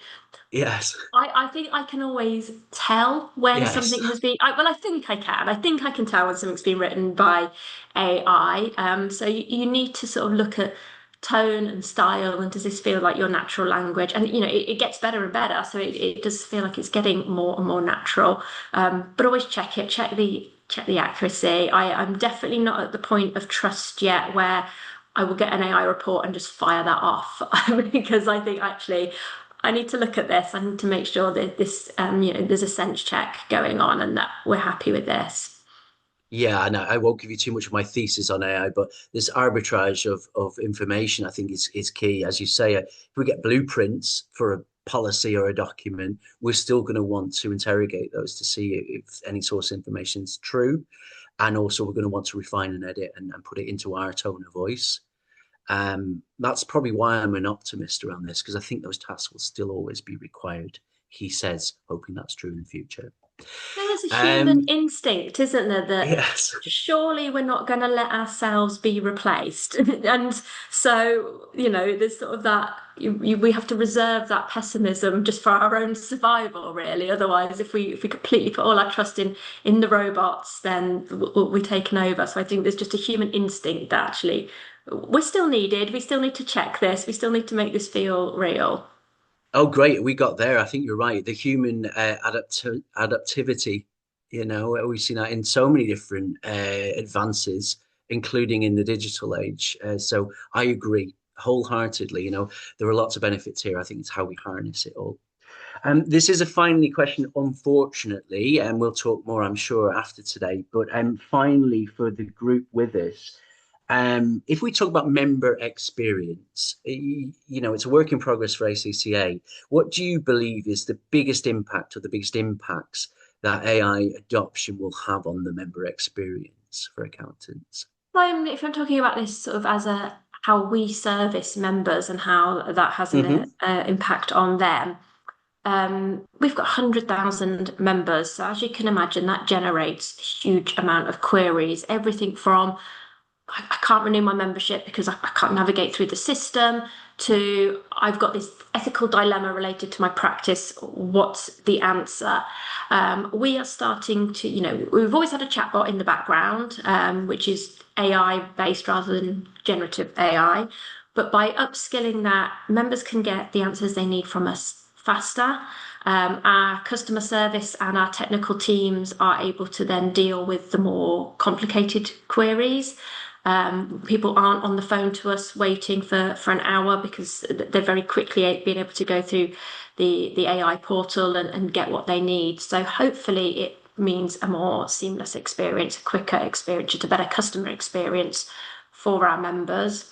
yes, I think I can always tell when yes. something has been. Well, I think I can. I think I can tell when something's been written by AI. So you need to sort of look at tone and style, and does this feel like your natural language? And it gets better and better. So it does feel like it's getting more and more natural. But always check it. Check the accuracy. I'm definitely not at the point of trust yet where I will get an AI report and just fire that off because I think actually I need to look at this. I need to make sure that this, there's a sense check going on and that we're happy with this. Yeah, and I won't give you too much of my thesis on AI, but this arbitrage of information, I think, is key. As you say, if we get blueprints for a policy or a document, we're still going to want to interrogate those to see if any source information is true. And also, we're going to want to refine and edit and put it into our tone of voice. That's probably why I'm an optimist around this, because I think those tasks will still always be required, he says, hoping that's true in the future. There is a human Um, instinct, isn't there, that yes. surely we're not going to let ourselves be replaced. And so, there's sort of that we have to reserve that pessimism just for our own survival, really. Otherwise, if we completely put all our trust in the robots, then we'll be taken over. So I think there's just a human instinct that actually we're still needed. We still need to check this. We still need to make this feel real. Oh, great. We got there. I think you're right. The human adaptivity, we've seen that in so many different advances, including in the digital age. So I agree wholeheartedly. There are lots of benefits here. I think it's how we harness it all. This is a finally question, unfortunately, and we'll talk more, I'm sure, after today. But finally, for the group with us, if we talk about member experience, it's a work in progress for ACCA. What do you believe is the biggest impact or the biggest impacts that AI adoption will have on the member experience for accountants? If I'm talking about this sort of as a how we service members and how that has an Hmm. impact on them. We've got 100,000 members, so as you can imagine, that generates a huge amount of queries. Everything from I can't renew my membership because I can't navigate through the system, to I've got this ethical dilemma related to my practice. What's the answer? We are starting to, we've always had a chatbot in the background, which is AI based rather than generative AI. But by upskilling that, members can get the answers they need from us faster. Our customer service and our technical teams are able to then deal with the more complicated queries. People aren't on the phone to us waiting for an hour because they're very quickly being able to go through the AI portal and get what they need. So hopefully it means a more seamless experience, a quicker experience, just a better customer experience for our members.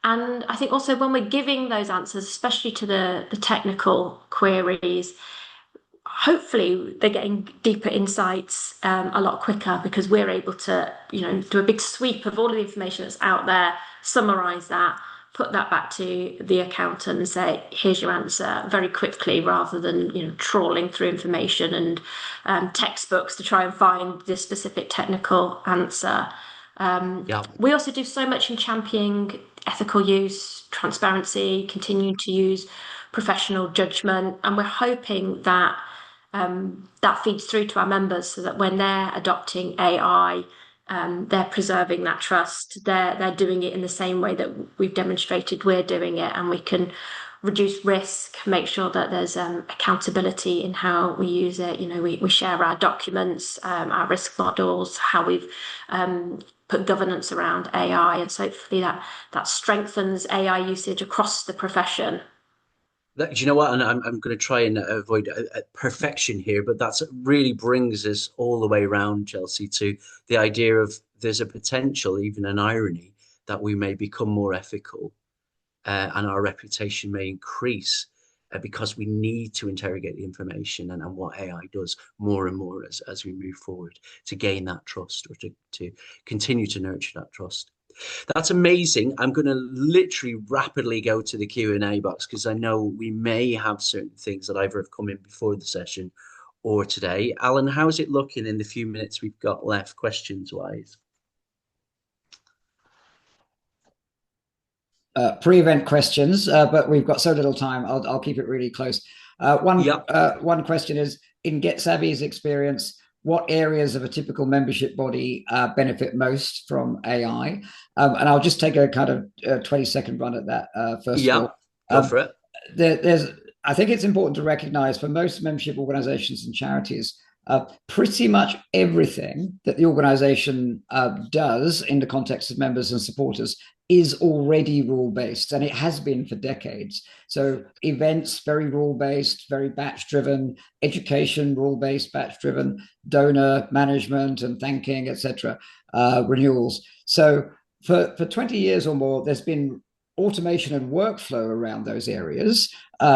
And I think also when we're giving those answers, especially to the technical queries, hopefully they're getting deeper insights a lot quicker because we're able to, do a big sweep of all of the information that's out there, summarize that, put that back to the accountant and say, here's your answer very quickly, rather than, trawling through information and textbooks to try and find this specific technical answer. Yeah. We also do so much in championing ethical use, transparency, continuing to use professional judgment, and we're hoping that that feeds through to our members so that when they're adopting AI, they're preserving that trust. They're doing it in the same way that we've demonstrated we're doing it, and we can reduce risk, make sure that there's accountability in how we use it. We share our documents, our risk models, how we've put governance around AI, and so hopefully that strengthens AI usage across the profession. Do you know what? And I'm going to try and avoid perfection here, but that's really brings us all the way around, Chelsea, to the idea of there's a potential, even an irony, that we may become more ethical and our reputation may increase because we need to interrogate the information and what AI does more and more as we move forward to gain that trust or to continue to nurture that trust. That's amazing. I'm going to literally rapidly go to the Q&A box because I know we may have certain things that either have come in before the session or today. Alan, how's it looking in the few minutes we've got left, questions-wise? Pre-event questions, but we've got so little time. I'll keep it really close. One question is, in GetSavvy's experience, what areas of a typical membership body benefit most from AI? And I'll just take a kind of 20-second run at that first of all. Go for it. I think it's important to recognize for most membership organizations and charities, pretty much everything that the organization does in the context of members and supporters is already rule-based, and it has been for decades. So events, very rule-based, very batch-driven, education, rule-based, batch-driven, donor management and thanking, etc., renewals. So for 20 years or more, there's been automation and workflow around those areas,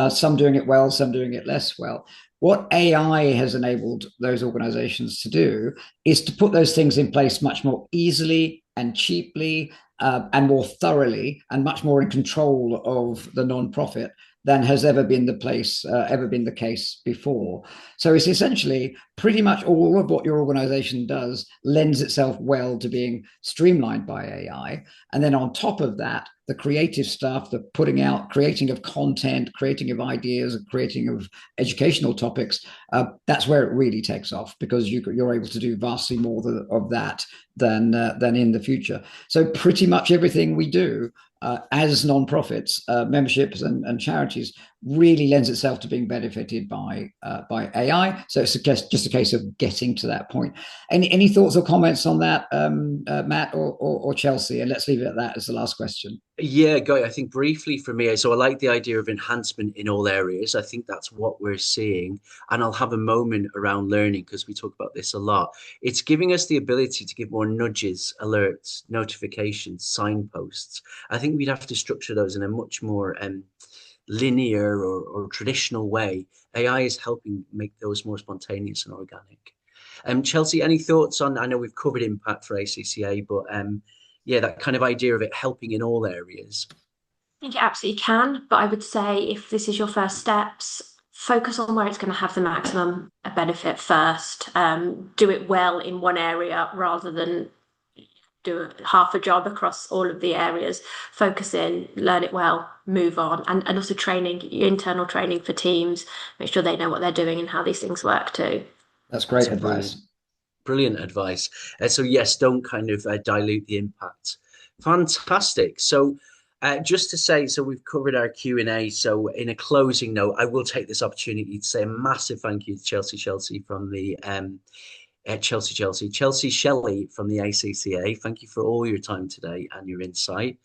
some doing it well, some doing it less well. What AI has enabled those organizations to do is to put those things in place much more easily and cheaply and more thoroughly and much more in control of the nonprofit than has ever been the case before. So it's essentially pretty much all of what your organization does lends itself well to being streamlined by AI. And then on top of that, the creative stuff, the putting out, creating of content, creating of ideas, creating of educational topics, that's where it really takes off because you're able to do vastly more of that than in the future. So pretty much everything we do as nonprofits, memberships and charities, really lends itself to being benefited by AI. So it's just a case of getting to that point. Any thoughts or comments on that, Matt or Chelsea? And let's leave it at that as the last question. Yeah, Guy, I think briefly for me, so I like the idea of enhancement in all areas. I think that's what we're seeing. And I'll have a moment around learning because we talk about this a lot. It's giving us the ability to give more nudges, alerts, notifications, signposts. I think we'd have to structure those in a much more linear or traditional way. AI is helping make those more spontaneous and organic. Chelsea, any thoughts on? I know we've covered impact for ACCA, but yeah, that kind of idea of it helping in all areas. I think it absolutely can, but I would say if this is your first steps, focus on where it's going to have the maximum benefit first. Do it well in one area rather than do half a job across all of the areas. Focus in, learn it well, move on, and also training, internal training for teams, make sure they know what they're doing and how these things work too. That's great advice. Brilliant advice. So yes, don't kind of dilute the impact. Fantastic. So just to say, so we've covered our Q&A. So in a closing note, I will take this opportunity to say a massive thank you to Chelsea from the Chelsea Shelley from the ACCA. Thank you for all your time today and your insight.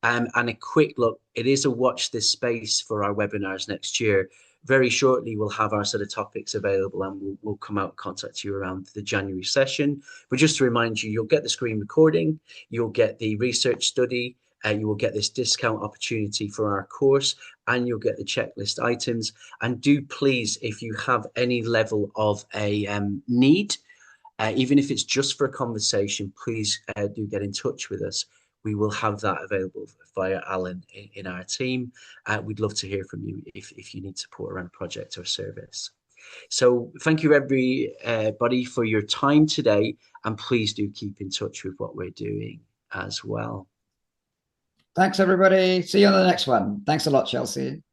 And a quick look, it is a watch this space for our webinars next year. Very shortly, we'll have our set of topics available and we'll come out and contact you around the January session. But just to remind you, you'll get the screen recording, you'll get the research study, you will get this discount opportunity for our course, and you'll get the checklist items. And do please, if you have any level of a need, even if it's just for a conversation, please do get in touch with us. We will have that available via Alan in our team. We'd love to hear from you if you need support around a project or service. So thank you everybody for your time today, and please do keep in touch with what we're doing as well. Thanks everybody. See you on the next one. Thanks a lot, Chelsea.